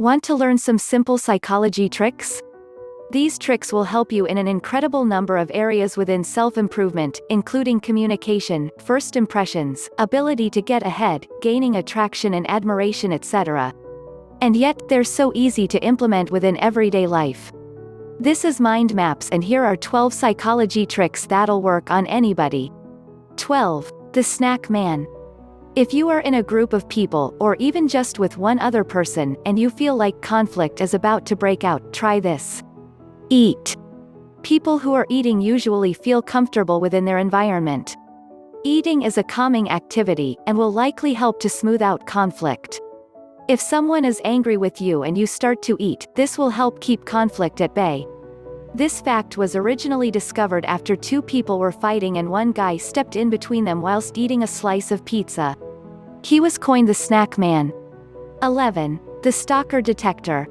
Want to learn some simple psychology tricks? These tricks will help you in an incredible number of areas within self-improvement, including communication, first impressions, ability to get ahead, gaining attraction and admiration, etc. And yet, they're so easy to implement within everyday life. This is Mind Maps, and here are 12 psychology tricks that'll work on anybody. 12. The snack man. If you are in a group of people, or even just with one other person, and you feel like conflict is about to break out, try this. Eat. People who are eating usually feel comfortable within their environment. Eating is a calming activity, and will likely help to smooth out conflict. If someone is angry with you and you start to eat, this will help keep conflict at bay. This fact was originally discovered after two people were fighting and one guy stepped in between them whilst eating a slice of pizza. He was coined the snack man. 11. The stalker detector.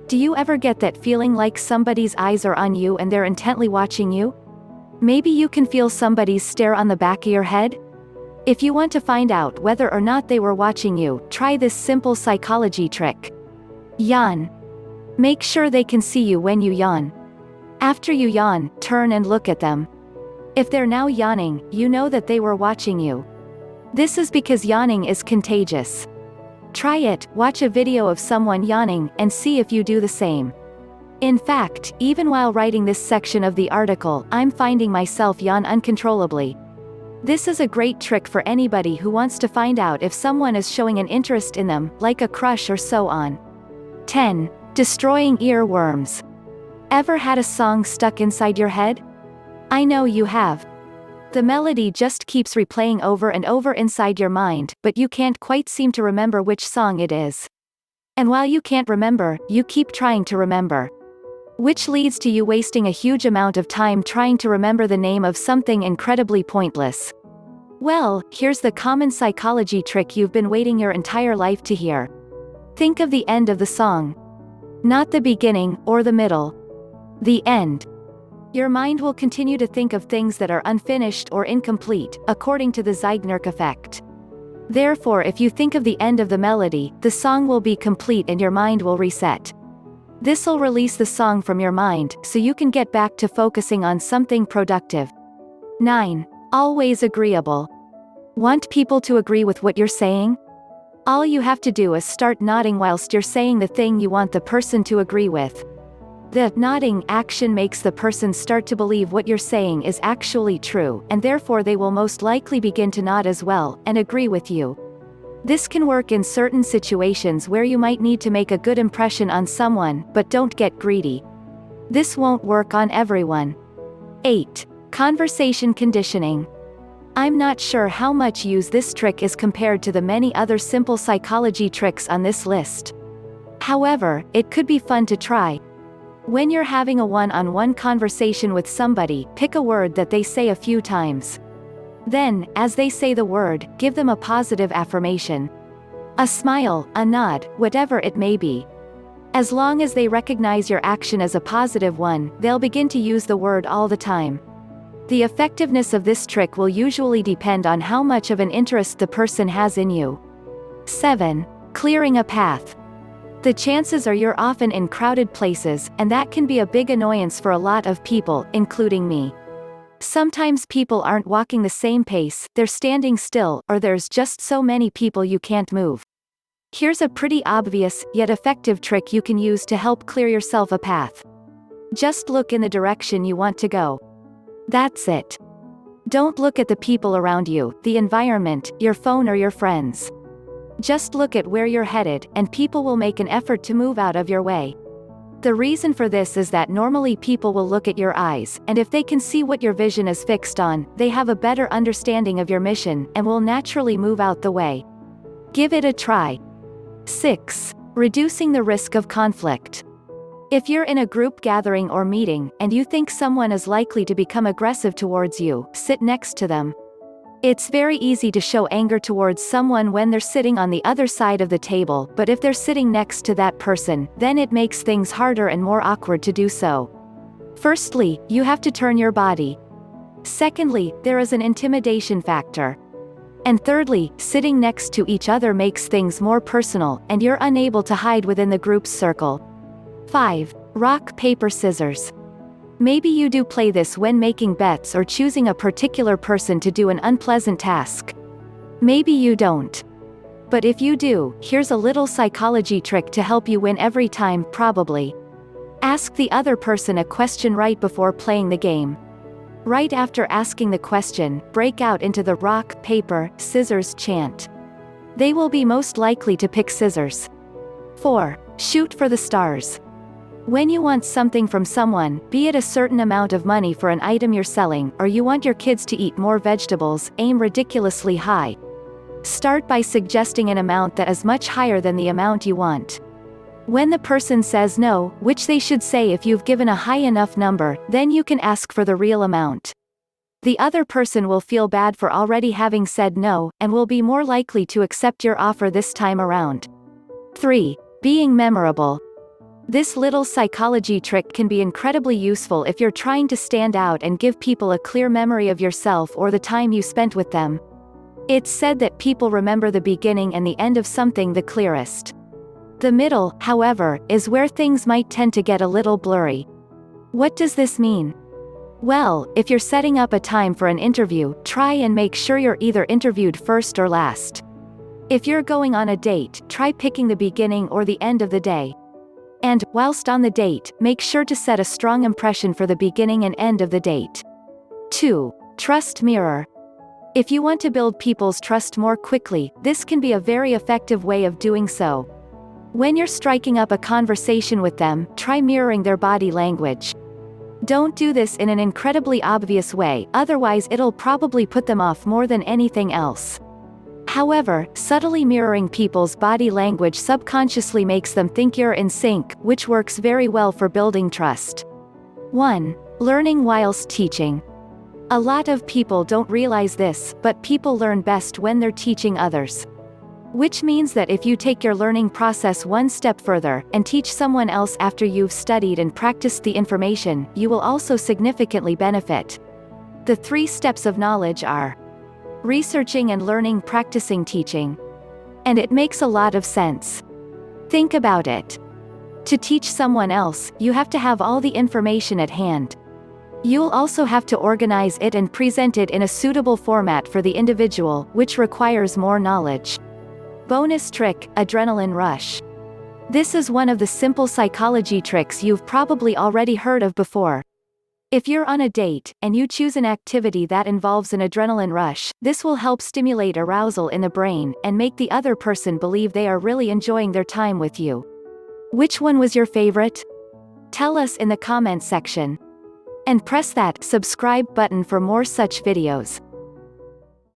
Do you ever get that feeling like somebody's eyes are on you and they're intently watching you? Maybe you can feel somebody's stare on the back of your head? If you want to find out whether or not they were watching you, try this simple psychology trick. Yawn. Make sure they can see you when you yawn. After you yawn, turn and look at them. If they're now yawning, you know that they were watching you. This is because yawning is contagious. Try it, watch a video of someone yawning, and see if you do the same. In fact, even while writing this section of the article, I'm finding myself yawn uncontrollably. This is a great trick for anybody who wants to find out if someone is showing an interest in them, like a crush or so on. 10. Destroying earworms. Ever had a song stuck inside your head? I know you have. The melody just keeps replaying over and over inside your mind, but you can't quite seem to remember which song it is. And while you can't remember, you keep trying to remember. Which leads to you wasting a huge amount of time trying to remember the name of something incredibly pointless. Well, here's the common psychology trick you've been waiting your entire life to hear. Think of the end of the song. Not the beginning, or the middle. The end. Your mind will continue to think of things that are unfinished or incomplete, according to the Zeigarnik effect. Therefore, if you think of the end of the melody, the song will be complete and your mind will reset. This'll release the song from your mind, so you can get back to focusing on something productive. 9. Always agreeable. Want people to agree with what you're saying? All you have to do is start nodding whilst you're saying the thing you want the person to agree with. The nodding action makes the person start to believe what you're saying is actually true, and therefore they will most likely begin to nod as well, and agree with you. This can work in certain situations where you might need to make a good impression on someone, but don't get greedy. This won't work on everyone. 8. Conversation conditioning. I'm not sure how much use this trick is compared to the many other simple psychology tricks on this list. However, it could be fun to try. When you're having a one-on-one conversation with somebody, pick a word that they say a few times. Then, as they say the word, give them a positive affirmation. A smile, a nod, whatever it may be. As long as they recognize your action as a positive one, they'll begin to use the word all the time. The effectiveness of this trick will usually depend on how much of an interest the person has in you. 7. Clearing a path. The chances are you're often in crowded places, and that can be a big annoyance for a lot of people, including me. Sometimes people aren't walking the same pace, they're standing still, or there's just so many people you can't move. Here's a pretty obvious, yet effective trick you can use to help clear yourself a path. Just look in the direction you want to go. That's it. Don't look at the people around you, the environment, your phone or your friends. Just look at where you're headed, and people will make an effort to move out of your way. The reason for this is that normally people will look at your eyes, and if they can see what your vision is fixed on, they have a better understanding of your mission, and will naturally move out the way. Give it a try. 6. Reducing the risk of conflict. If you're in a group gathering or meeting, and you think someone is likely to become aggressive towards you, sit next to them. It's very easy to show anger towards someone when they're sitting on the other side of the table, but if they're sitting next to that person, then it makes things harder and more awkward to do so. Firstly, you have to turn your body. Secondly, there is an intimidation factor. And thirdly, sitting next to each other makes things more personal, and you're unable to hide within the group's circle. 5. Rock, paper, scissors. Maybe you do play this when making bets or choosing a particular person to do an unpleasant task. Maybe you don't. But if you do, here's a little psychology trick to help you win every time, probably. Ask the other person a question right before playing the game. Right after asking the question, break out into the rock, paper, scissors chant. They will be most likely to pick scissors. 4. Shoot for the stars. When you want something from someone, be it a certain amount of money for an item you're selling, or you want your kids to eat more vegetables, aim ridiculously high. Start by suggesting an amount that is much higher than the amount you want. When the person says no, which they should say if you've given a high enough number, then you can ask for the real amount. The other person will feel bad for already having said no, and will be more likely to accept your offer this time around. 3. Being memorable. This little psychology trick can be incredibly useful if you're trying to stand out and give people a clear memory of yourself or the time you spent with them. It's said that people remember the beginning and the end of something the clearest. The middle, however, is where things might tend to get a little blurry. What does this mean? Well, if you're setting up a time for an interview, try and make sure you're either interviewed first or last. If you're going on a date, try picking the beginning or the end of the day. And, whilst on the date, make sure to set a strong impression for the beginning and end of the date. 2. Trust mirror. If you want to build people's trust more quickly, this can be a very effective way of doing so. When you're striking up a conversation with them, try mirroring their body language. Don't do this in an incredibly obvious way, otherwise it'll probably put them off more than anything else. However, subtly mirroring people's body language subconsciously makes them think you're in sync, which works very well for building trust. 1. Learning whilst teaching. A lot of people don't realize this, but people learn best when they're teaching others. Which means that if you take your learning process one step further, and teach someone else after you've studied and practiced the information, you will also significantly benefit. The 3 steps of knowledge are: researching and learning, practicing, teaching. And it makes a lot of sense. Think about it. To teach someone else, you have to have all the information at hand. You'll also have to organize it and present it in a suitable format for the individual, which requires more knowledge. Bonus trick, adrenaline rush. This is one of the simple psychology tricks you've probably already heard of before. If you're on a date, and you choose an activity that involves an adrenaline rush, this will help stimulate arousal in the brain, and make the other person believe they are really enjoying their time with you. Which one was your favorite? Tell us in the comments section. And press that subscribe button for more such videos.